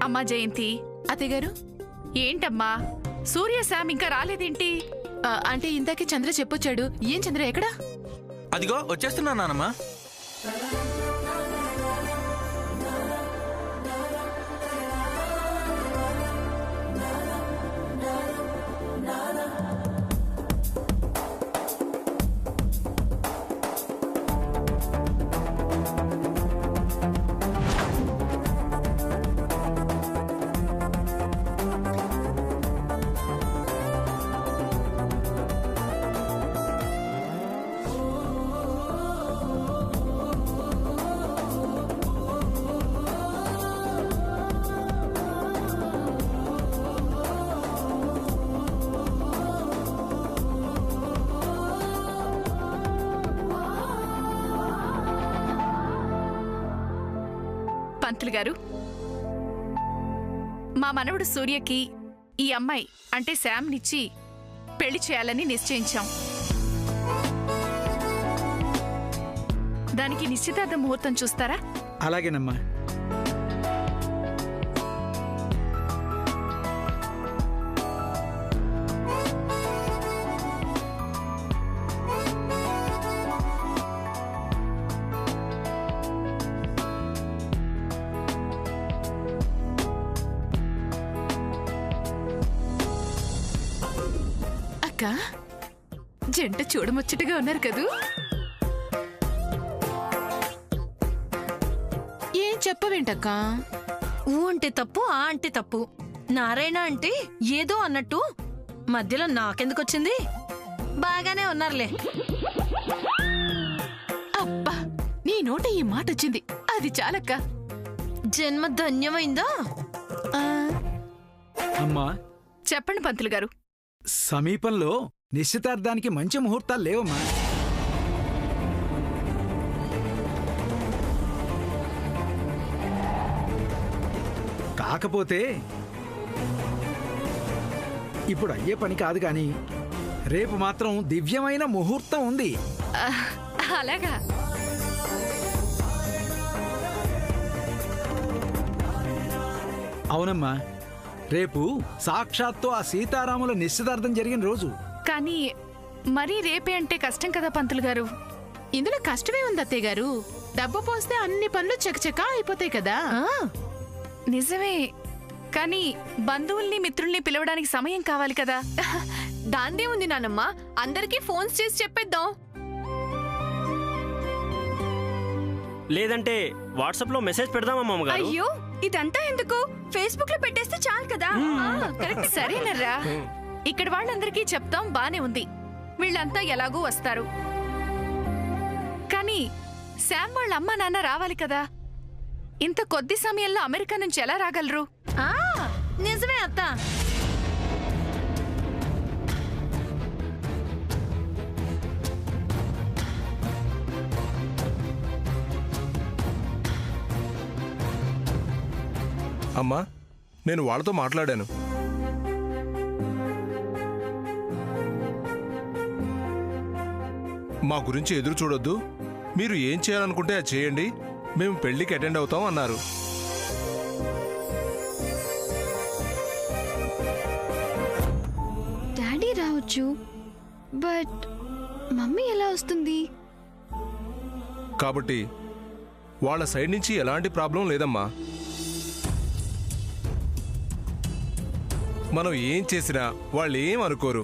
అమ్మా జయంతి. అత్తయ్యగారు, ఏంటమ్మా సూర్య శామ్ ఇంకా రాలేదేంటి? అంటే ఇందాకే చంద్ర చెప్పొచ్చాడు. ఏం చంద్ర ఎక్కడా? అదిగో వచ్చేస్తున్నా నానమ్మా. పంతులు గారు, మా మనవడు సూర్యకి ఈ అమ్మాయి అంటే శామ్నిచ్చి పెళ్లి చేయాలని నిశ్చయించాం. దానికి నిశ్చితార్థ ముహూర్తం చూస్తారా? అలాగేనమ్మా. అక్క, జంట చూడముచ్చటగా ఉన్నారు కదూ. ఏం చెప్పవేంటక్క? ఊ అంటే తప్పు, ఆ అంటే తప్పు. నారాయణ అంటే ఏదో అన్నట్టు మధ్యలో నాకెందుకొచ్చింది? బాగానే ఉన్నారులే. అబ్బా, నీ నోట ఈ మాట వచ్చింది, అది చాలక్క. జన్మ ధన్యమైందా? అమ్మా, చెప్పండి పంతులు గారు. సమీపంలో నిశ్చితార్థానికి మంచి ముహూర్తాలు లేవమ్మా. కాకపోతే ఇప్పుడు అయ్యే పని కాదు గాని రేపు మాత్రం దివ్యమైన ముహూర్తం ఉంది. అలాగా? అవునమ్మా, రేపు సాక్షాత్తు ఆ సీతారాముల నిశ్చితార్థం జరిగిన రోజు. కానీ మరీ రేపే అంటే కష్టం కదా పంతులు గారు. ఇందులో కష్టమే ఉంది అత్తయ్య గారు. డబ్బు పోస్తే అన్ని పనులు చకచకా అయిపోతాయి కదా. నిజమే, కానీ బంధువుల్ని మిత్రుల్ని పిలవడానికి సమయం కావాలి కదా. దాందే ఉంది నానమ్మ, అందరికీ ఫోన్స్ చేసి చెప్పేద్దాం. లేదంటే వాట్సాప్ లో మెసేజ్ పెడదామా అమ్మగారు? అయ్యో, ఇదంతా ఎందుకు? ఫేస్బుక్ లో పెట్టేస్తే చాలు కదా. కరెక్ట్, సరేనర్రా. ఇక్కడ వాళ్ళందరికీ చెప్తాం, బానే ఉంది. వీళ్ళంతా ఎలాగూ వస్తారు. కానీ శామ్ వాళ్ళ అమ్మా నాన్న రావాలి కదా. ఇంత కొద్ది సమయంలో అమెరికా నుంచి ఎలా రాగలరు? నిజమే అత్త. అమ్మా, నేను వాళ్ళతో మాట్లాడాను. మా గురించి ఎదురు చూడొద్దు, మీరు ఏం చేయాలనుకుంటే అది చేయండి, మేము పెళ్లికి అటెండ్ అవుతాం అన్నారు. డాడీ రావచ్చు, బట్ మమ్మీ ఎలా వస్తుంది? కాబట్టి వాళ్ళ సైడ్ నుంచి ఎలాంటి ప్రాబ్లం లేదమ్మా. మనం ఏం చేసినా వాళ్ళు ఏం అనుకోరు.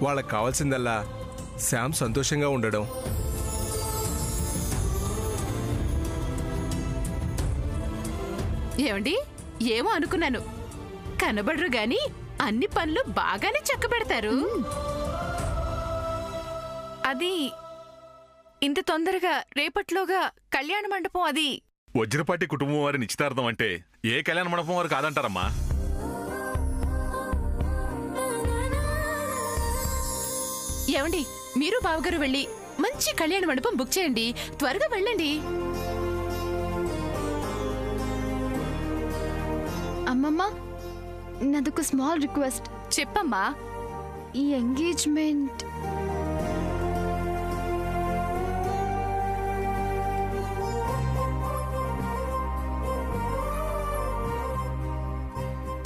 వాళ్ళకి కావాల్సిందల్లా శామ్ సంతోషంగా ఉండడం. ఏమండి, ఏమో అనుకున్నాను, కనబడరు గాని అన్ని పనులు బాగానే చక్కబెడతారు. అది ఇంత తొందరగా రేపట్లోగా కళ్యాణ మండపం అది. వజ్రపాటి కుటుంబం వారి నిశ్చితార్థం అంటే ఏ కళ్యాణ మండపం వారు కాదంటారమ్మా. ఏమండి, మీరు బావగారు వెళ్ళి మంచి కళ్యాణ మండపం బుక్ చేయండి. త్వరగా వెళ్ళండి. అమ్మమ్మ, నాదొక స్మాల్ రిక్వెస్ట్. చెప్పమ్మా. ఈ ఎంగేజ్మెంట్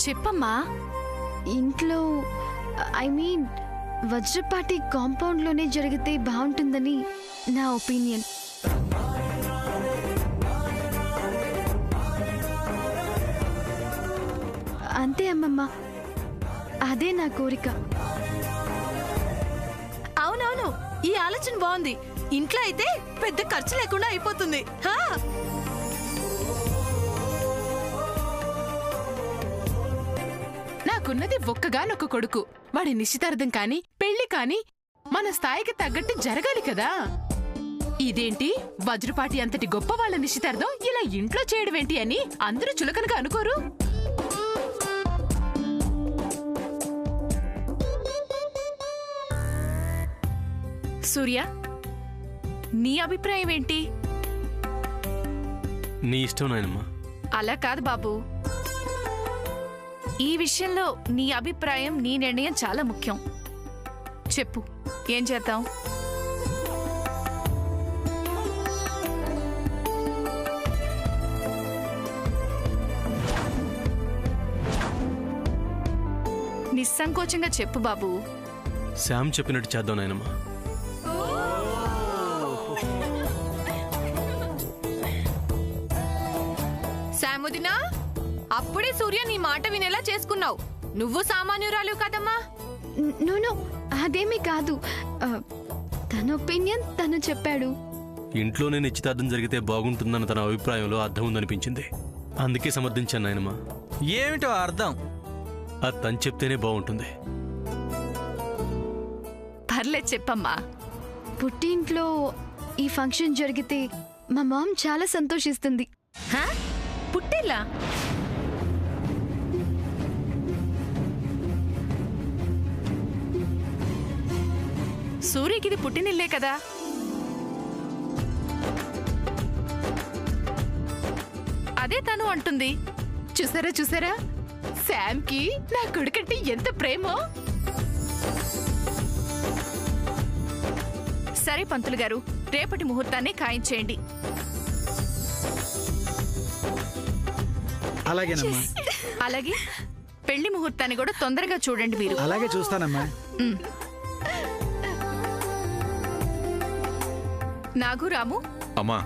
చెప్పమ్మా. ఇంట్లో ఐ మీన్ వజ్రపాటి కాంపౌండ్లోనే జరిగితే బాగుంటుందని నా ఒపీనియన్. అంతే అమ్మమ్మ, అదే నా కోరిక. అవునవును, ఈ ఆలోచన బాగుంది. ఇంట్లో అయితే పెద్ద ఖర్చు లేకుండా అయిపోతుంది. నాకున్నది ఒక్కగానొక్క కొడుకు. వాడి నిశ్చితార్థం కాని పెళ్లి కాని మన స్థాయికి తగ్గట్టు జరగాలి కదా. ఇదేంటి వజ్రపాటి అంతటి గొప్ప వాళ్ళ నిశ్చితార్థం ఇలా ఇంట్లో చేయడమేంటి అని అందరూ చులకనగా అనుకోరు? సూర్య, నీ అభిప్రాయం ఏంటి? నీ ఇష్టం నాయనమ్మా. అలా కాదు బాబు, ఈ విషయంలో నీ అభిప్రాయం, నీ నిర్ణయం చాలా ముఖ్యం. చెప్పు, ఏం చేద్దాం? నిస్సంకోచంగా చెప్పు బాబు. శామ్ చెప్పినట్టు చేద్దాం నాయనమ్మా. శాముదినా, అప్పుడే సూర్య నీ మాట వినేలా చేసుకున్నావు. నువ్వు సామాన్యురాలు కదమ్మా. నో అదేమీ కాదు. తన ఒపీనియన్ తను చెప్పాడు. ఇంట్లోనే నిశ్చితార్థం జరిగితే బాగుంటుందన్న తన అభిప్రాయంలో అర్థం ఉందనిపించింది. అందుకే సమర్థించాను నాయనమ్మా. ఏమిటో అర్థం? అది తను చెప్తేనే బాగుంటుంది. పర్లేదు చెప్పమ్మా. పుట్టింట్లో ఈ ఫంక్షన్ జరిగితే మా మామ్ చాలా సంతోషిస్తుంది. పుట్టిల్లా? సూర్యకిది పుట్టినిల్లే కదా. అదే తను అంటుంది. చూసారా చూసారా, శామ్కి నా కొడుకంటే ఎంత ప్రేమో. సరే పంతులు గారు, రేపటి ముహూర్తాన్ని ఖాయించేయండి. అలాగేనమ్మా. అలాగే పెళ్లి ముహూర్తాన్ని కూడా తొందరగా చూడండి మీరు. అలాగే చూస్తానమ్మా. నాగు, రాము, అమ్మా,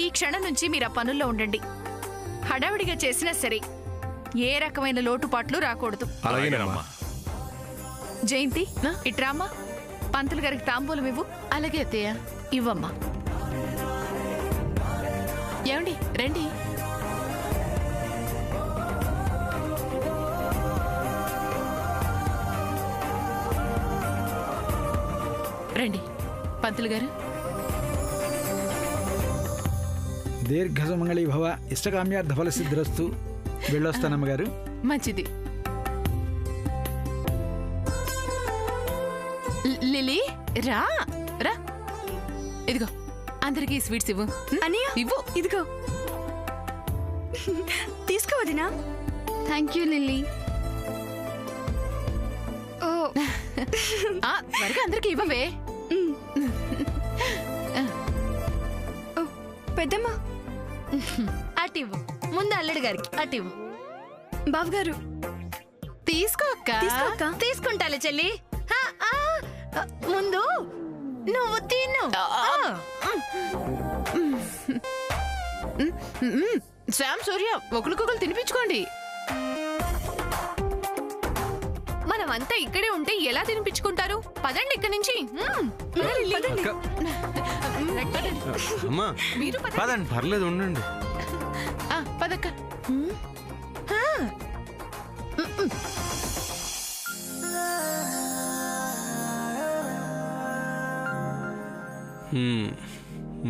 ఈ క్షణం నుంచి మీరు ఆ పనుల్లో ఉండండి. హడావిడిగా చేసినా సరే ఏ రకమైన లోటుపాట్లు రాకూడదు. అలాగేనమ్మా. జయంతి, ఇట్రామ్మా. పంతులు గారికి తాంబూలం ఇవ్వు. అలాగే అత్తయ్య. ఇవ్వమ్మా. ఏమండి రండి. రండి పంతులు గారు. దీర్ఘసుమంగళి భవ, ఇష్టకామ్యార్థ ఫల సిద్ధిరస్తు. వెళ్ళొస్తానమ్మగారు. మంచిది. లిలీ రా రా, ఇదిగో అందరికి స్వీట్స్ ఇవ్వు. ఇవ్వు. ఇదిగో తీసుకోవదినా. Thank you Lilly. ఓ త్వరగా అందరికి ఇవ్వవే. పెద్దమ్మా అటివ్వు. ముందు అల్లుడు గారికి అటివ్వు. బావగారు తీసుకో అక్క. తీసుకుంటాలే చెల్లి. ముందు నువ్వు తిను. శ్యామ్, సూర్య ఒకరికొకరు తినిపించుకోండి. మనమంతా ఇక్కడే ఉంటే ఎలా తినిపించుకుంటారు? పదండి ఇక్కడి నుంచి. అమ్మా పదండి. పర్లేదు, ఉండండి. పదక్క.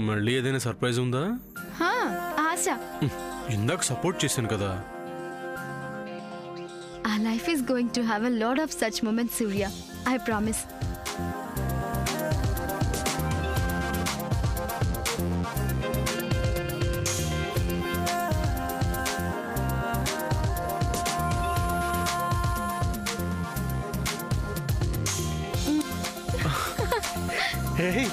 మళ్ళీ ఏదైనా సర్ప్రైజ్ ఉందా? ఆశ. ఇందాక సపోర్ట్ చేశాను కదా. Our life is going to have a lot of such moments, Surya. I promise. Hey.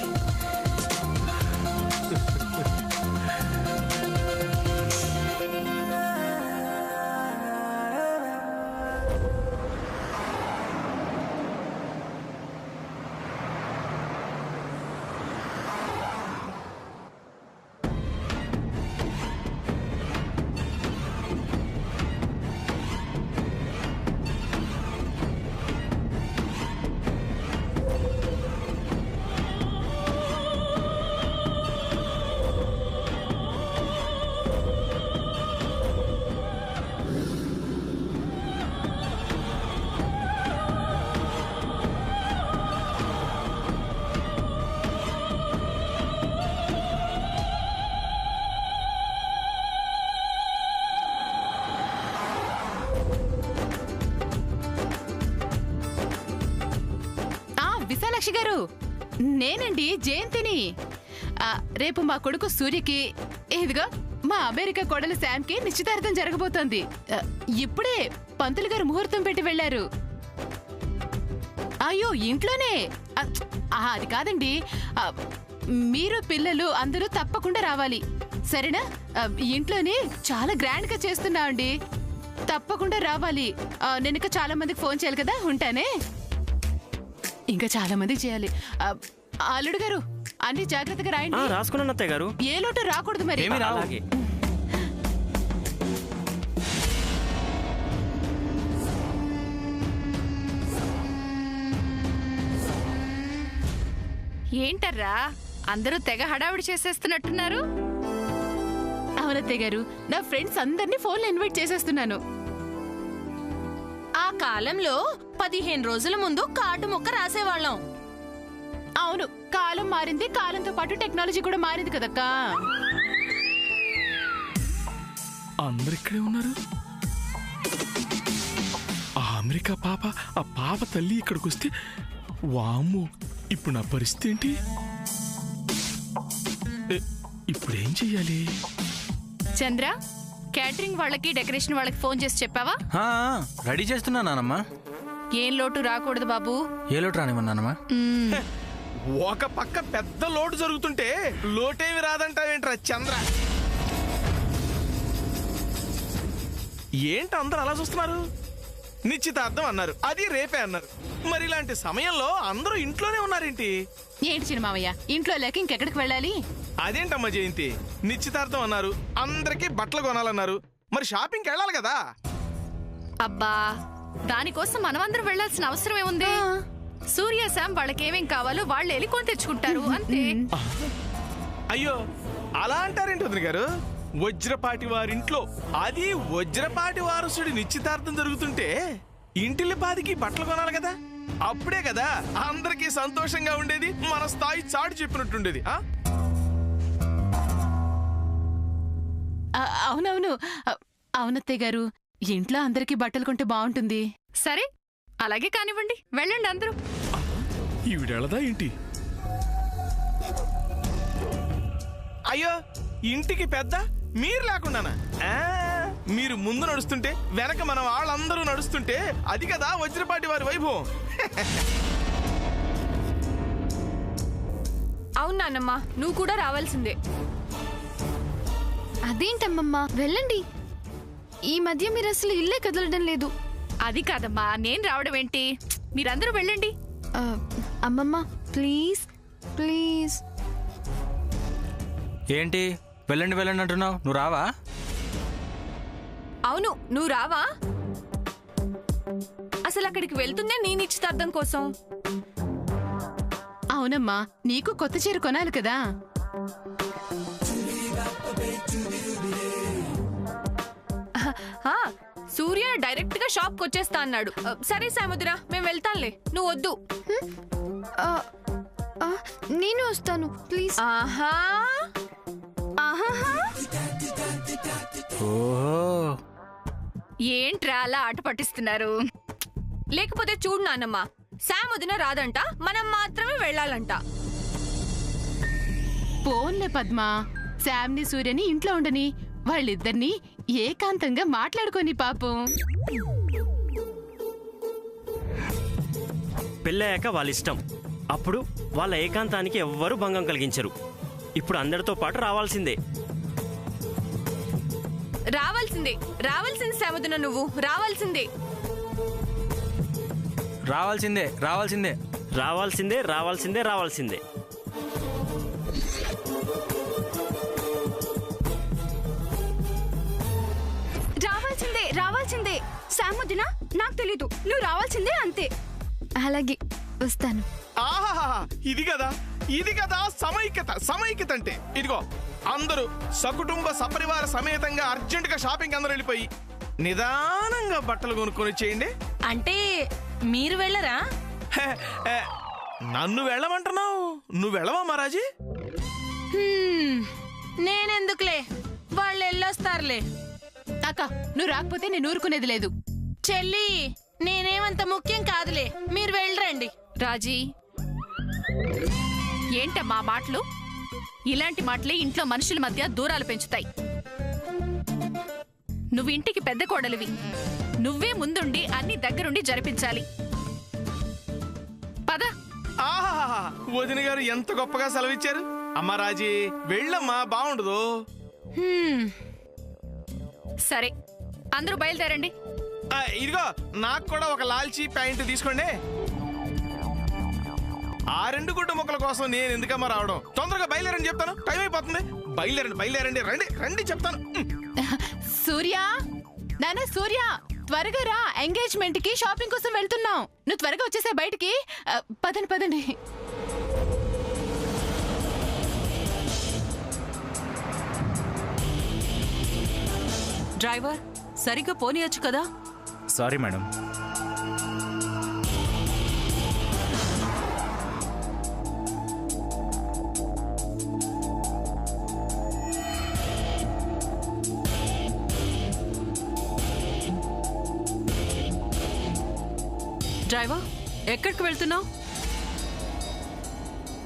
Meenakshi గారు, నేనండి జయంతిని. రేపు మా కొడుకు సూర్యకి, ఇదిగో మా అమెరికా కోడలు శామ్కి నిశ్చితార్థం జరగబోతోంది. ఇప్పుడే పంతులు గారు ముహూర్తం పెట్టి వెళ్లారు. అయ్యో ఇంట్లోనే. అది కాదండి, మీరు పిల్లలు అందరూ తప్పకుండా రావాలి, సరేనా? ఇంట్లోనే చాలా గ్రాండ్ గా చేస్తున్నామండి, తప్పకుండా రావాలి. నేను ఇంకా చాలా మందికి ఫోన్ చేయాలి కదా, ఉంటానే. ఇంకా చాలా మందికి చేయాలి. అల్లుడు గారు అన్ని జాగ్రత్తగా రాయండి. రాసుకున్నాను అత్తయ్య గారు. ఏ లోటు రాకూడదు మరి. అలాగే. ఏంటర్రా అందరూ తెగ హడావిడి చేసేస్తున్నట్టున్నారు? అవునత్తయ్య గారు, నా ఫ్రెండ్స్ అందరినీ ఫోన్లో ఇన్వైట్ చేసేస్తున్నాను. ఆ కాలంలో 15 రోజుల ముందు కార్డు ముక్క రాసేవాళ్ళం. అవును, కాలం మారింది, కాలంతో పాటు టెక్నాలజీ కూడా మారింది కదక్కా. అందరు ఇక్కడే ఉన్నారు. ఆ అమెరికా పాప, ఆ పాప తల్లి ఇక్కడికి వస్తే, వామ్మో ఇప్పుడు నా పరిస్థితి ఏంటి? ఇప్పుడేం చెయ్యాలి? చంద్ర, క్యాటరింగ్ వాళ్ళకి డెకరేషన్ వాళ్ళకి ఫోన్ చేసి చెప్పావా? రెడీ చేస్తున్నా నానమ్మా. ఏం లోటు రాకూడదు బాబు. ఏ లోటు రానివ్వన్నానమ్మా? ఒక పక్క పెద్ద లోటు జరుగుతుంటే లోటేమి రాదంటావేంట్రా చంద్ర? ఏంటి అందరు అలా చూస్తున్నారు? నిశ్చితార్థం అన్నారు, అది రేపే అన్నారు. మరి ఇలాంటి సమయంలో అందరూ ఇంట్లోనే ఉన్నారేంటి? ఏంటి చిన్న మామయ్య, ఇంట్లో లేక ఇంకెక్కడికి వెళ్ళాలి? అదేంటమ్మా జయంతి, నిశ్చితార్థం అన్నారు, అందరికీ బట్టలు కొనాలన్నారు, మరి షాపింగ్కి వెళ్ళాలి కదా. అబ్బా, దానికోసం మనమందరం వెళ్లాల్సిన అవసరం ఏముంది? సూర్య శామ్ వాళ్ళకేమేం కావాలో వాళ్ళు వెళ్ళి కొని తెచ్చుకుంటారు అంతే. అయ్యో అలా అంటారేంటి వదిన గారు? వజ్రపాటి వారింట్లో, అది వజ్రపాటి వారసుడి నిశ్చితార్థం జరుగుతుంటే ఇంటిల్లిపాదికి బట్టలు కొనాలి కదా. అప్పుడే కదా అందరికీ సంతోషంగా ఉండేది, మన స్థాయి చాటు చెప్పినట్టుండేది. అవునవును, అవునత్తయ్య గారు, ఇంట్లో అందరికీ బట్టలు కొంటే బాగుంటుంది. సరే అలాగే కానివ్వండి, వెళ్ళండి అందరూ. ఈవిడెళదా ఏంటి? అయ్యో ఇంటికి పెద్ద మీరు లేకుండానా? మీరు ముందు నడుస్తుంటే వెనక మన వాళ్ళందరూ నడుస్తుంటే అది కదా వజ్రపాటి వారి వైభవం. అవును నాన్నమ్మ, నువ్వు కూడా రావాల్సిందే. అదేంటమ్మమ్మా, వెళ్ళండి. ఈ మధ్య మీరు అసలు ఇల్లే కదలడం లేదు. అది కాదమ్మా, నేను రావడం ఏంటి, మీరందరూ వెళ్ళండి. అమ్మమ్మ ప్లీజ్ ప్లీజ్. ఏంటి వెళ్ళండి వెళ్ళండి అంటున్నావు? నువ్వు రావా? అవును, నువ్వు రావా? అసలు అక్కడికి వెళ్తుందే నీ నిశ్చితార్థం కోసం. అవునమ్మా, నీకు కొత్త చీర కొనాలి కదా. సూర్య డైరెక్ట్ గా షాప్ కి వచ్చేస్తా అన్నాడు. సరే సాముద్ర, మేము వెళ్తాంలే, నువ్వు వద్దు. నేను వస్తాను ప్లీజ్. ఆహా ఏంట్రా అలా ఆట పట్టిస్తున్నారు? లేకపోతే చూడు నాన్నమ్మ, శామ్ వదిన రాదంట, మనం మాత్రమే వెళ్ళాలంట. పోన్లే పద్మ, శామ్ని సూర్యని ఇంట్లో ఉండని, వాళ్ళిద్దరినీ ఏకాంతంగా మాట్లాడుకొని పాపం. పెళ్ళయ్యాక వాళ్ళ ఇష్టం, అప్పుడు వాళ్ళ ఏకాంతానికి ఎవ్వరూ భంగం కలిగించరు. ఇప్పుడు అందరితో పాటు రావాల్సిందే. రావాల్సిందే రావాల్సిందే శాముదిన, నువ్వు రావాల్సిందే. రావాల్సిందే రావాల్సిందే రావాల్సిందే రావాల్సిందే రావాల్సిందే. రావాల్సిందే రావాల్సిందే. శాముదిన, నాకు తెలీదు, నువ్వు రావాల్సిందే అంతే. అలాగే వస్తాను. ఆహాహా, ఇది కదా సమైక్యత. సమైక్యత అంటే ఇదిగో, అందరూ సకుటుంబ సపరివార సమేతంగా అర్జెంట్ గా షాపింగ్ అందరూ వెళ్ళిపోయి నిదానంగా బట్టలు కొనుక్కొని చేయండి. అంటే మీరు వెళ్ళరా? నన్ను వెళ్ళమంటున్నావు, నువ్వు వెళ్ళవా మహారాజీ? నేనెందుకులే, వాళ్ళు వెళ్ళొస్తారులే. అక్క, నువ్వు రాకపోతే నేను ఊరుకునేది లేదు. చెల్లి, నేనేమంత ముఖ్యం కాదులే, మీరు వెళ్ళరండి. రాజీ, ఏంటమ్మా మాటలు? ఇలాంటి మాటలే ఇంట్లో మనుషుల మధ్య దూరాలు పెంచుతాయి. నువ్వు ఇంటికి పెద్ద కోడలివి. నువ్వే ముందుండి అన్ని దగ్గరుండి జరిపించాలి. పద. ఆహా, వదిన గారు ఎంత గొప్పగా సెలవిచ్చారు. అమ్మా రాజీ, వెళ్ళమ్మా, బాగుండదు. సరే, అందరూ బయలుదేరండి. ఇదిగో నాకు కూడా ఒక లాల్చీ ప్యాంటు తీసుకోండి. ఆ 2 గుడ్డ ముక్కల కోసం నేను ఎందుకమ్మా రావడం? తొందరగా బయలుదేరని చెప్తాను, టైం అయిపోతుంది. బయలుదేరండి, రండి చెప్తాను. సూర్య, నాన్న సూర్య, త్వరగా రా. ఎంగేజ్మెంట్ కి షాపింగ్ కోసం వెళ్తున్నాం. నువ్వు త్వరగా వచ్చేసే బయటికి. పదండి. డ్రైవర్, సరిగ్గా పోనీయచ్చు కదా? Sorry madam. డ్రైవర్, ఎక్కడికి వెళ్తున్నావు?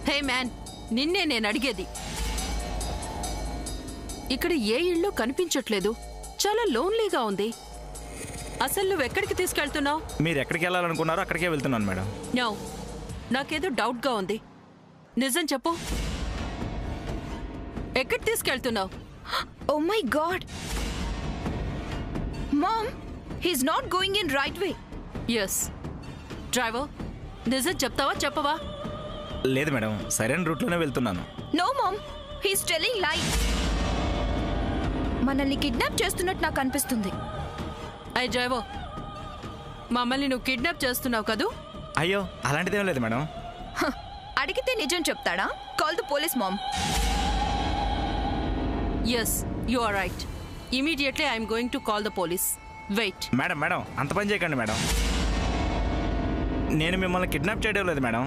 హే మ్యాన్, నిన్నే నేను అడిగేది. ఇక్కడ ఏ ఇల్లు కనిపించట్లేదు, చాలా లోన్లీగా ఉంది. అసలు నువ్వు ఎక్కడికి తీసుకెళ్తున్నావు? మీరు ఎక్కడికి వెళ్ళాలనుకున్నారో అక్కడికే వెళ్తున్నాను మేడం. నో, నాకేదో డౌట్గా ఉంది. నిజం చెప్పు, ఎక్కడికి తీసుకెళ్తున్నావు? Oh my god mom, he's not going in right way. Yes. Driver, నిజం చెప్తావా చెప్పవా? లేదు మేడం, సరైన రూట్లోనే వెళ్తున్నాను. నో మామ్, హీస్ టెల్లింగ్ లై. మనల్ని కిడ్నాప్ చేస్తున్నట్టు నాకు అనిపిస్తుంది. అయ్య డ్రైవర్, మమ్మల్ని నువ్వు కిడ్నాప్ చేస్తున్నావు కదూ? అయ్యో, అలాంటిదేం లేదు మేడం. అడిగితే నిజం చెప్తాడా? Call the police ma'am. Yes, you are right. Immediately I'm going to call the police. Wait. Madam అంత పని చేయకండి మేడం. నేను మిమ్మల్ని కిడ్నాప్ చేయడం లేదు మేడం.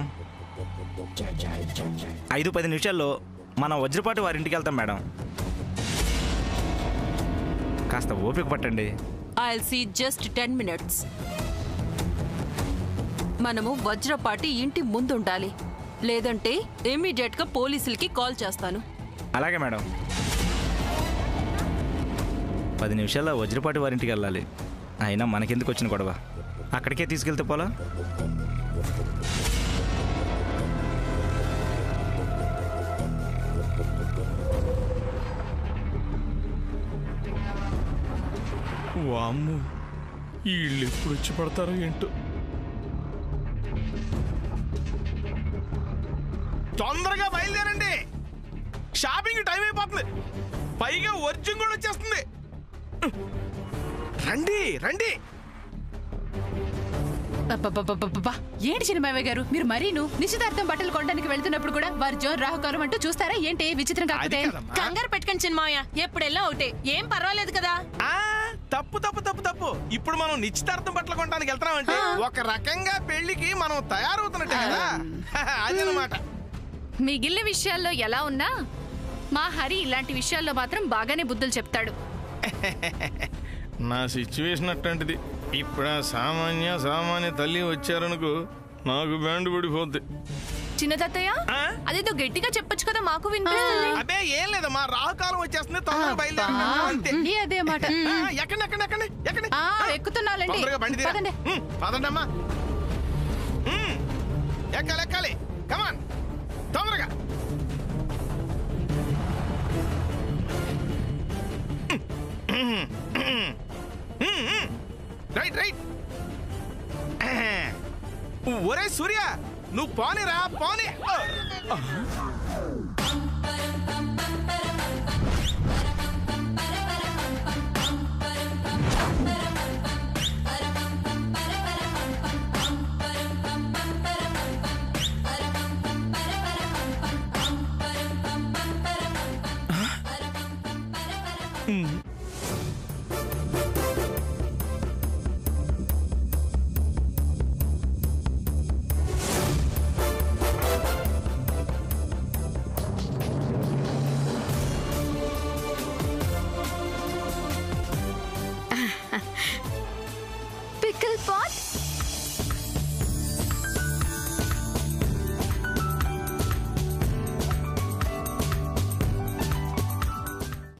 5-10 నిమిషాల్లో మనం వజ్రపాటి వారి ఇంటికి వెళ్తాం మేడం. కాస్త ఓపిక పట్టండి. I'll see just 10 minutes. మనము వజ్రపాటి ఇంటి ముందుండాలి, లేదంటే ఇమీడియట్ గా పోలీసులకి కాల్ చేస్తాను. అలాగే మేడం. 10 నిమిషాల్లో వజ్రపాటి వారింటికి వెళ్ళాలి. అయినా మనకెందుకు వచ్చిన గొడవ, అక్కడికే తీసుకెళ్తే పోలా. వామ్ము, ఈ ఇల్లు ఎప్పుడు వచ్చి పడతారో ఏంటో. తొందరగా బయలుదేరండి, షాపింగ్ టైం అయిపోతుంది. పైగా వర్జం కూడా వచ్చేస్తుంది. రండి. ఏంటి చిన్నమావయ్య గారు, మీరు మరీను నిశ్చితార్థం బట్టలు కొనడానికి వెళ్తున్నప్పుడు కూడా వారి జోన్ రాహుకాలం అంటూ చూస్తారా ఏంటి? విచిత్రం కాకపోతే. కంగారు పెట్టుకుని చిన్నమావయ్య, ఎప్పుడెల్లా ఒకటే, ఏం పర్వాలేదు కదా. తప్పు. ఇప్పుడు మనం నిశ్చితార్థం బట్టలు కొనడానికి వెళ్తున్నామంటే ఒక రకంగా పెళ్లికి మనం తయారవుతున్నట్టే కదా. అదనమాట. మీ గిల్లి విషయాల్లో ఎలా ఉన్నా మా హరి ఇలాంటి విషయాల్లో మాత్రం బాగానే బుద్ధులు చెప్తాడు. నా సిచ్యువేషన్ అట్లాంటిది. ఇప్పుడు సామాన్య తల్లి వచ్చారనుకో, నాకు బ్యాండ్ పడిపోద్ది. చిన్న తాతయ్య, అదేదో గట్టిగా చెప్పొచ్చు కదా, మాకు వినిపిస్తుంది. అదే ఏం లేదమ్మా, రాహుకాలం వచ్చేస్తుంది, తొందరగా బయలుదేరండి. అదే మాట. ఎక్కండి. ఎక్కుతున్నాలండి. తొందరగా బండి తీరా. పదండమ్మా. ఎక్కాలి. కమాన్, తొందరగా. రైట్. ఒరే సూర్య, నువ్వు పోనీరా, పోనీ. Pickle pot.